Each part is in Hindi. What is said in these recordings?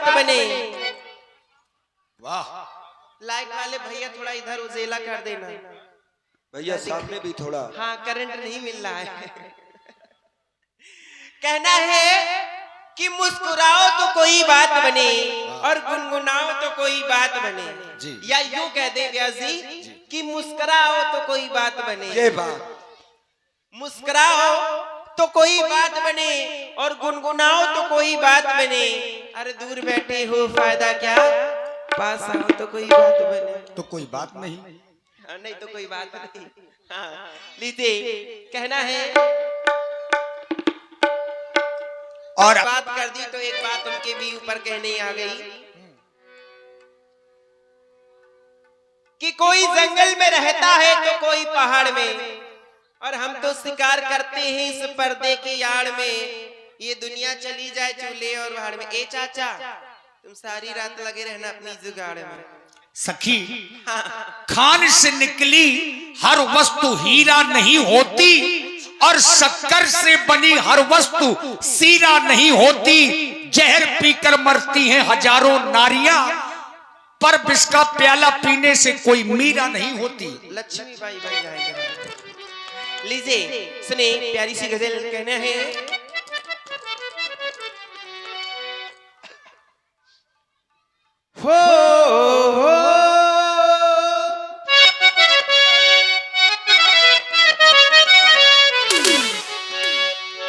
बात बने। वाह। लाइट वाले भैया थोड़ा इधर उजेला कर देना भैया, सामने भी थोड़ा। हाँ, करंट नहीं मिल रहा है। कहना है कि मुस्कुराओ तो कोई बात बने और गुनगुनाओ तो कोई बात बने जी। या यूं कह दे व्यास जी कि मुस्कुराओ तो कोई बात बने। ये बात, मुस्कुराओ तो कोई बात बने और गुनगुनाओ तो कोई बात बने। अरे दूर बैठे हो फायदा क्या, पास आओ तो कोई बात बने। तो कोई बात नहीं। हाँ, नहीं तो कोई बात नहीं। हाँ, लीजिए कहना है और बात कर दी तो एक बात उनके भी ऊपर कहने आ गई कि कोई जंगल में रहता है तो कोई पहाड़ में, और हम तो शिकार करते हैं इस पर्दे की आड़ में। ये दुनिया चली जाए चूल्हे और भाड़ में। ए चाचा, तुम सारी रात लगे रहना अपनी जुगाड़ में। सखी, खान से निकली हर वस्तु हीरा नहीं होती और शक्कर से बनी हर वस्तु सीरा नहीं होती। जहर पीकर मरती हैं हजारों नारियां, पर विष का प्याला पीने से कोई मीरा नहीं होती। लक्ष्मी बाई बन जाएंगे। लीजिए सुने प्यारी सी गजल। कहना है हो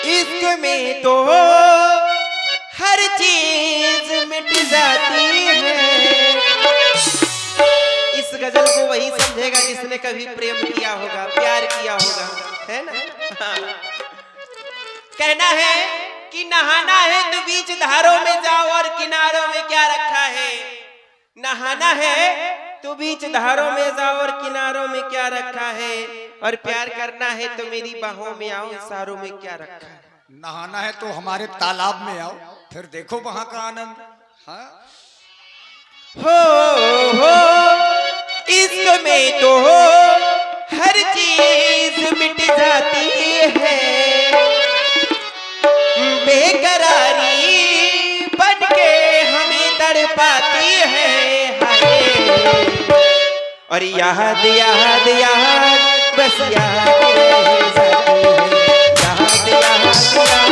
इश्क में तो हर चीज मिट जाती है। इस गजल को वही समझेगा जिसने कभी प्रेम किया होगा, प्यार किया होगा, है ना। हाँ। कहना है कि नहाना है तो बीच धारों में जाओ और किनारों में क्या रखा है। नहाना है तो बीच धारों में जाओ और किनारों में क्या रखा है। और प्यार करना है तो मेरी बाहों में आओ, इशारों में क्या रखा है। नहाना है तो हमारे तालाब में आओ, फिर देखो वहां का आनंद। हाँ? हो इश्क में तो हर चीज मिट जाती है। बेकरारी बन के हमें तड़पाती है। और याद याद याद बस याद रह जाती है। याद याद याद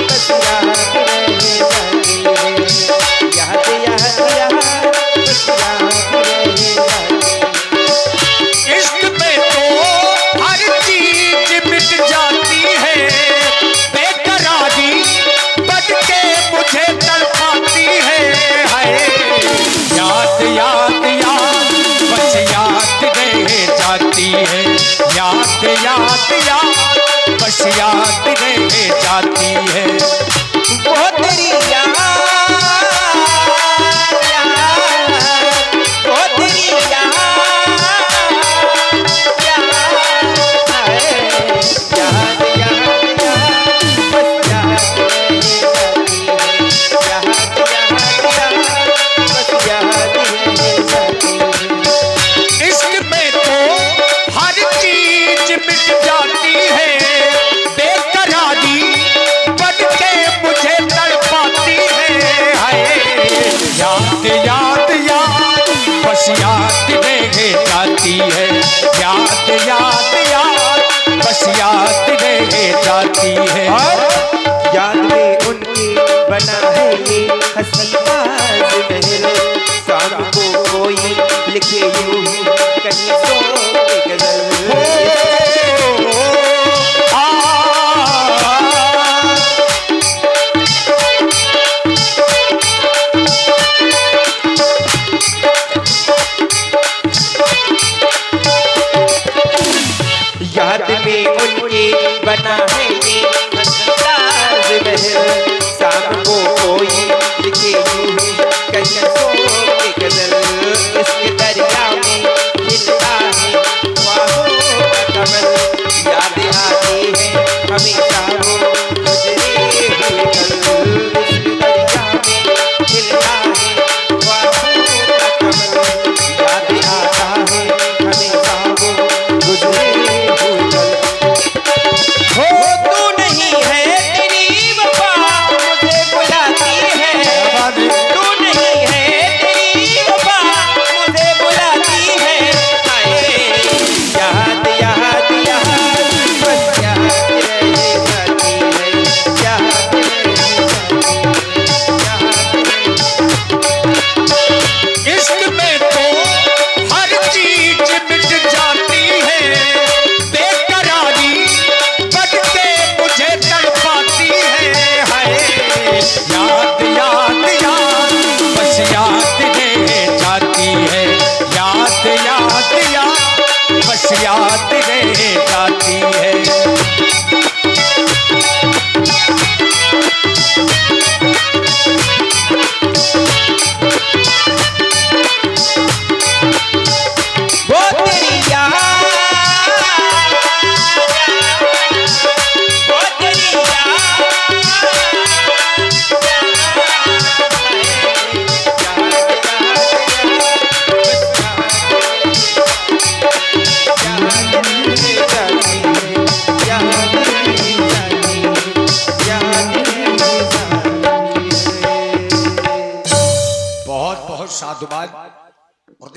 बस याद रह जाती है। याद याद याद बस याद रह जाती है। इश्क में तो हर चीज मिट जाती है। बेकरारी बन के मुझे तड़पाती है। याद याद याद बस याद रह जाती है। याद याद याद बस याद रह जाती है। वो तेरी याद वो तेरी याद याद याद याद बस याद रह जाती है। याद याद याद बस याद रह जाती है। इश्क में तो हर चीज मिट जाती है। बेकरारी बन के मुझे तड़पाती है। याद याद याद बस याद रह जाती है। याद याद याद बस याद रह जाती है। और याद में उनकी बना है ये हसीबाज महल। शाम को कोई लिखे यूं ही कहीं सो के गजल। याद में उनके बना है ये हसीबाज महल। शाम को कोई लिखे यूं ही कहीं सो के गजल। इसके दरिया में खिलता है ख्वाबों का कमल। याद आती है हमेशा वो गुजरे हुए कल। इसके दरिया में खिलता है ख्वाबों का कमल। याद आता है हमेशा वो गुजरे हुए कल। हो तू नहीं है तेरी वफा मुझे बुलाती है। तू साधुवाद